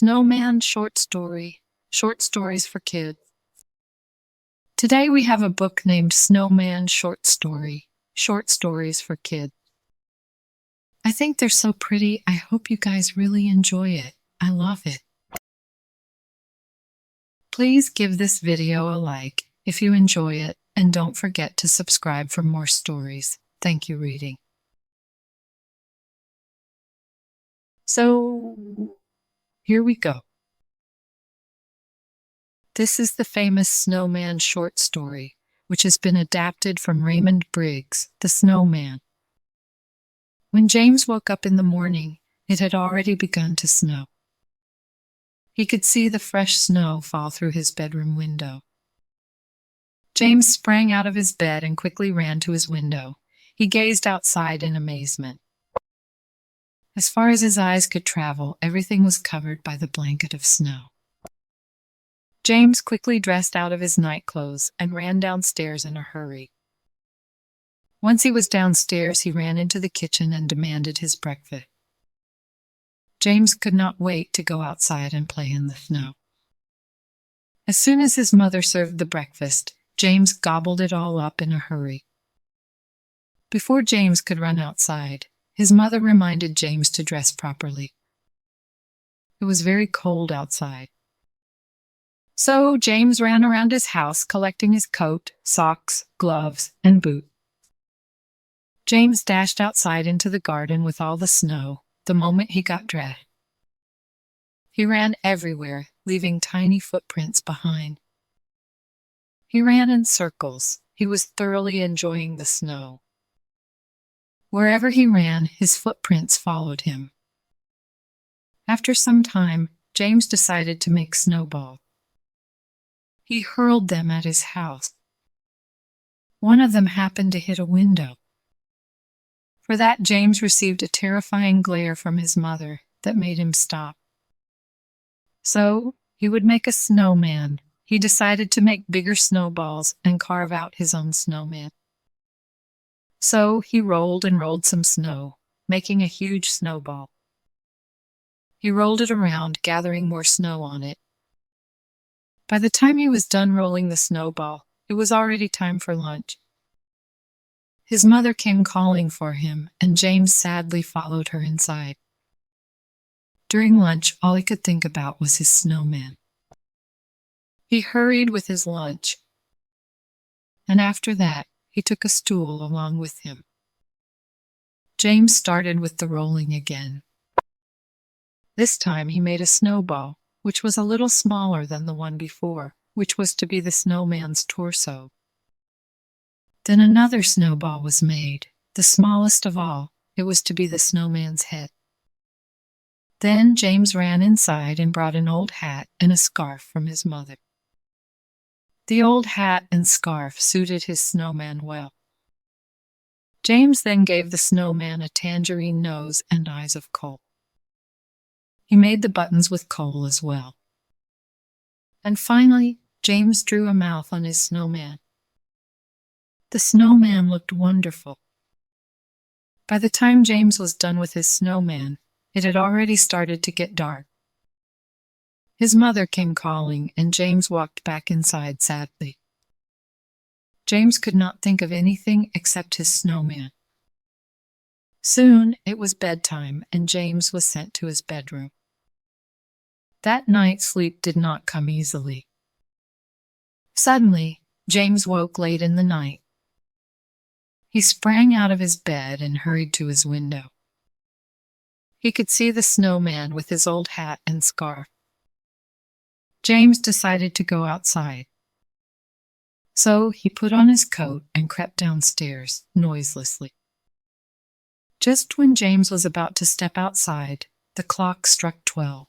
Snowman short story, short stories for kids. Today we have a book named Snowman short story, short stories for kids. I think they're so pretty. I hope you guys really enjoy it. I love it. Please give this video a like if you enjoy it, and don't forget to subscribe for more stories. Thank you, reading. So, here we go. This is the famous Snowman short story, which has been adapted from Raymond Briggs' The Snowman. When James woke up in the morning, it had already begun to snow. He could see the fresh snow fall through his bedroom window. James sprang out of his bed and quickly ran to his window. He gazed outside in amazement. As far as his eyes could travel, everything was covered by the blanket of snow. James quickly dressed out of his nightclothes and ran downstairs in a hurry. Once he was downstairs, he ran into the kitchen and demanded his breakfast. James could not wait to go outside and play in the snow. As soon as his mother served the breakfast, James gobbled it all up in a hurry. Before James could run outside, his mother reminded James to dress properly. It was very cold outside. So James ran around his house collecting his coat, socks, gloves, and boots. James dashed outside into the garden with all the snow the moment he got dressed. He ran everywhere, leaving tiny footprints behind. He ran in circles. He was thoroughly enjoying the snow. Wherever he ran, his footprints followed him. After some time, James decided to make snowballs. He hurled them at his house. One of them happened to hit a window. For that, James received a terrifying glare from his mother that made him stop. So, he would make a snowman. He decided to make bigger snowballs and carve out his own snowman. So, he rolled and rolled some snow, making a huge snowball. He rolled it around, gathering more snow on it. By the time he was done rolling the snowball, it was already time for lunch. His mother came calling for him, and James sadly followed her inside. During lunch, all he could think about was his snowman. He hurried with his lunch, and after that, he took a stool along with him. James started with the rolling again. This time he made a snowball, which was a little smaller than the one before, which was to be the snowman's torso. Then another snowball was made, the smallest of all. It was to be the snowman's head. Then James ran inside and brought an old hat and a scarf from his mother. The old hat and scarf suited his snowman well. James then gave the snowman a tangerine nose and eyes of coal. He made the buttons with coal as well. And finally, James drew a mouth on his snowman. The snowman looked wonderful. By the time James was done with his snowman, it had already started to get dark. His mother came calling, and James walked back inside sadly. James could not think of anything except his snowman. Soon it was bedtime, and James was sent to his bedroom. That night sleep did not come easily. Suddenly, James woke late in the night. He sprang out of his bed and hurried to his window. He could see the snowman with his old hat and scarf. James decided to go outside. So he put on his coat and crept downstairs noiselessly. Just when James was about to step outside, the clock struck 12.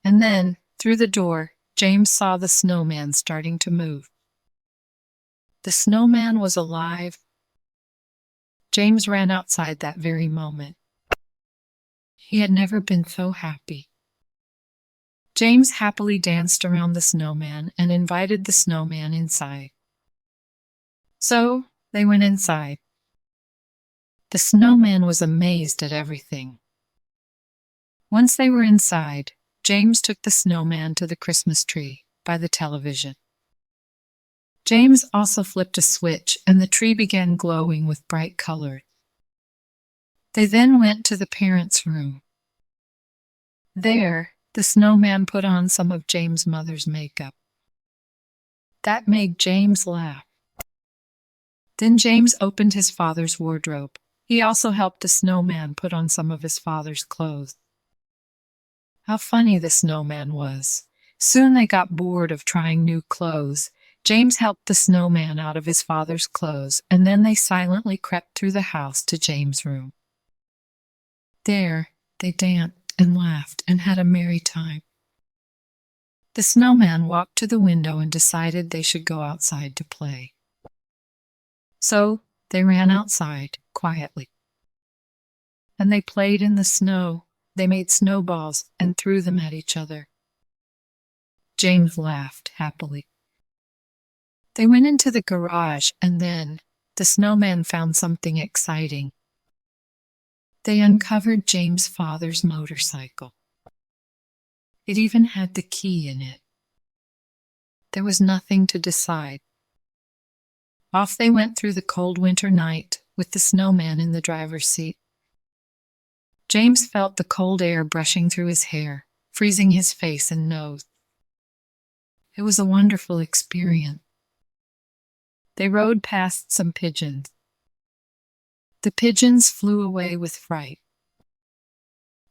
And then, through the door, James saw the snowman starting to move. The snowman was alive. James ran outside that very moment. He had never been so happy. James happily danced around the snowman and invited the snowman inside. So they went inside. The snowman was amazed at everything. Once they were inside, James took the snowman to the Christmas tree by the television. James also flipped a switch, and the tree began glowing with bright colors. They then went to the parents' room. There, the snowman put on some of James' mother's makeup. That made James laugh. Then James opened his father's wardrobe. He also helped the snowman put on some of his father's clothes. How funny the snowman was. Soon they got bored of trying new clothes. James helped the snowman out of his father's clothes, and then they silently crept through the house to James' room. There, they danced and laughed and had a merry time. The snowman walked to the window and decided they should go outside to play. So they ran outside quietly. And they played in the snow. They made snowballs and threw them at each other. James laughed happily. They went into the garage, and then the snowman found something exciting. They uncovered James' father's motorcycle. It even had the key in it. There was nothing to decide. Off they went through the cold winter night with the snowman in the driver's seat. James felt the cold air brushing through his hair, freezing his face and nose. It was a wonderful experience. They rode past some pigeons. The pigeons flew away with fright.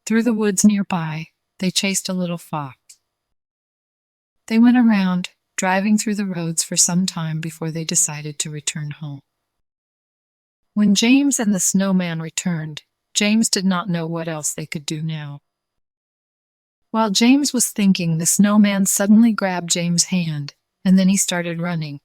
Through the woods nearby, they chased a little fox. They went around, driving through the roads for some time before they decided to return home. When James and the snowman returned, James did not know what else they could do now. While James was thinking, the snowman suddenly grabbed James' hand, and then he started running.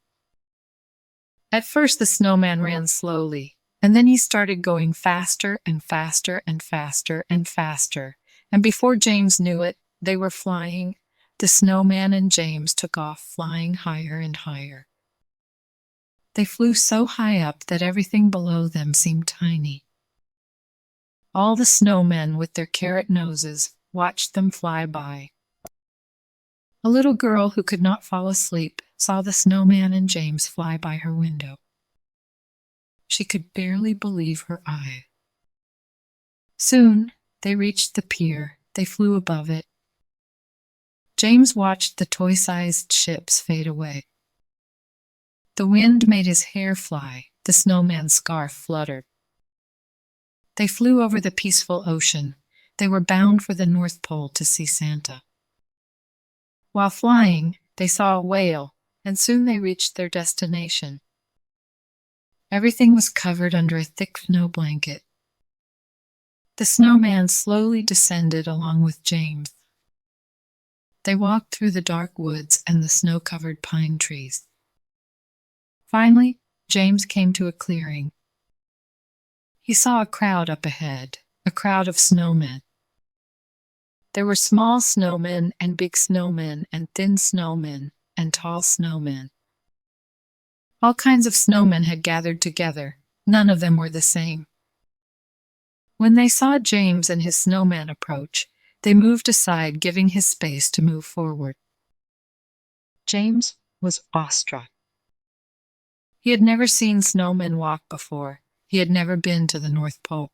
At first, the snowman ran slowly, and then he started going faster and faster and faster and faster, and before James knew it, they were flying. The snowman and James took off, flying higher and higher. They flew so high up that everything below them seemed tiny. All the snowmen with their carrot noses watched them fly by. A little girl who could not fall asleep saw the snowman and James fly by her window. She could barely believe her eyes. Soon they reached the pier. They flew above it. James watched the toy-sized ships fade away. The wind made his hair fly. The snowman's scarf fluttered. They flew over the peaceful ocean. They were bound for the North Pole to see Santa. While flying, they saw a whale, and soon they reached their destination. Everything was covered under a thick snow blanket. The snowman slowly descended along with James. They walked through the dark woods and the snow-covered pine trees. Finally, James came to a clearing. He saw a crowd up ahead, a crowd of snowmen. There were small snowmen and big snowmen and thin snowmen and tall snowmen. All kinds of snowmen had gathered together. None of them were the same. When they saw James and his snowman approach, they moved aside, giving his space to move forward. James was awestruck. He had never seen snowmen walk before. He had never been to the North Pole.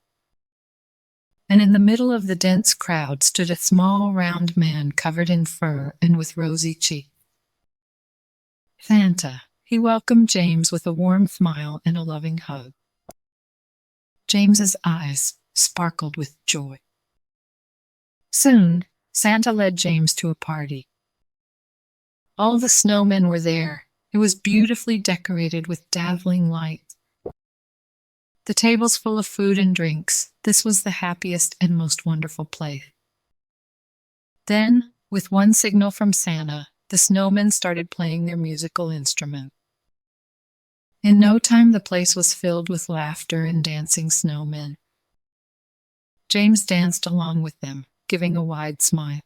And in the middle of the dense crowd stood a small, round man covered in fur and with rosy cheeks. Santa. He welcomed James with a warm smile and a loving hug. James's eyes sparkled with joy. Soon, Santa led James to a party. All the snowmen were there. It was beautifully decorated with dazzling lights. The tables full of food and drinks. This was the happiest and most wonderful place. Then, with one signal from Santa, the snowmen started playing their musical instruments. In no time, the place was filled with laughter and dancing snowmen. James danced along with them, giving a wide smile.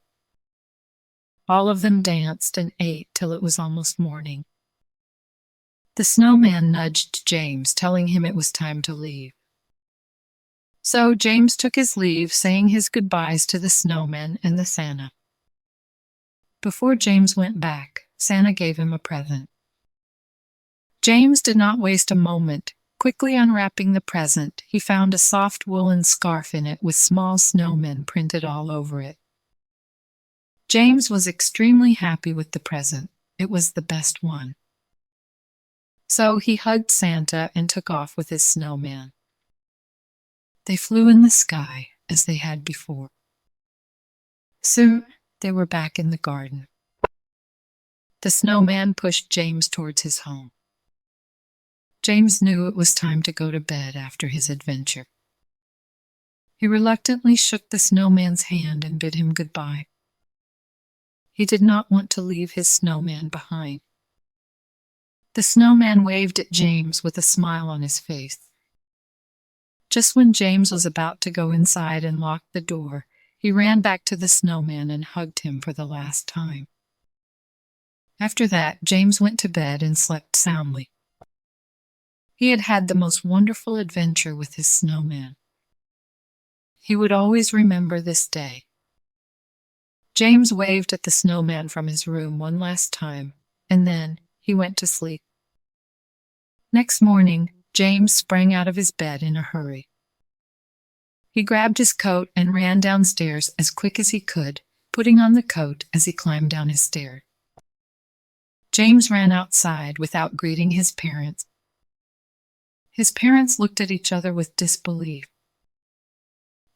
All of them danced and ate till it was almost morning. The snowman nudged James, telling him it was time to leave. So James took his leave, saying his goodbyes to the snowman and the Santa. Before James went back, Santa gave him a present. James did not waste a moment. Quickly unwrapping the present, he found a soft woolen scarf in it with small snowmen printed all over it. James was extremely happy with the present. It was the best one. So he hugged Santa and took off with his snowman. They flew in the sky as they had before. Soon they were back in the garden. The snowman pushed James towards his home. James knew it was time to go to bed after his adventure. He reluctantly shook the snowman's hand and bid him goodbye. He did not want to leave his snowman behind. The snowman waved at James with a smile on his face. Just when James was about to go inside and lock the door, he ran back to the snowman and hugged him for the last time. After that, James went to bed and slept soundly. He had had the most wonderful adventure with his snowman. He would always remember this day. James waved at the snowman from his room one last time, and then he went to sleep. Next morning, James sprang out of his bed in a hurry. He grabbed his coat and ran downstairs as quick as he could, putting on the coat as he climbed down his stairs. James ran outside without greeting his parents. His parents looked at each other with disbelief.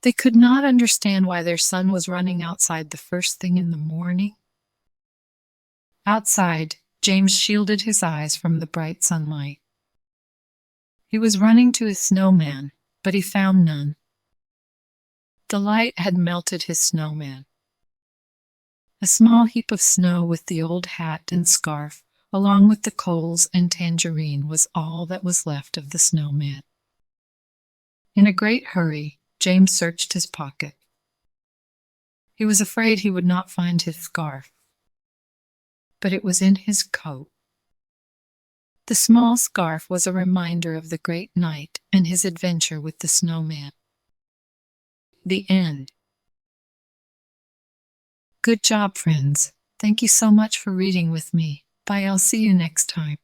They could not understand why their son was running outside the first thing in the morning. Outside, James shielded his eyes from the bright sunlight. He was running to his snowman, but he found none. The light had melted his snowman. A small heap of snow with the old hat and scarf, along with the coals and tangerine, was all that was left of the snowman. In a great hurry, James searched his pocket. He was afraid he would not find his scarf, but it was in his coat. The small scarf was a reminder of the great night and his adventure with the snowman. The end. Good job, friends. Thank you so much for reading with me. Bye, I'll see you next time.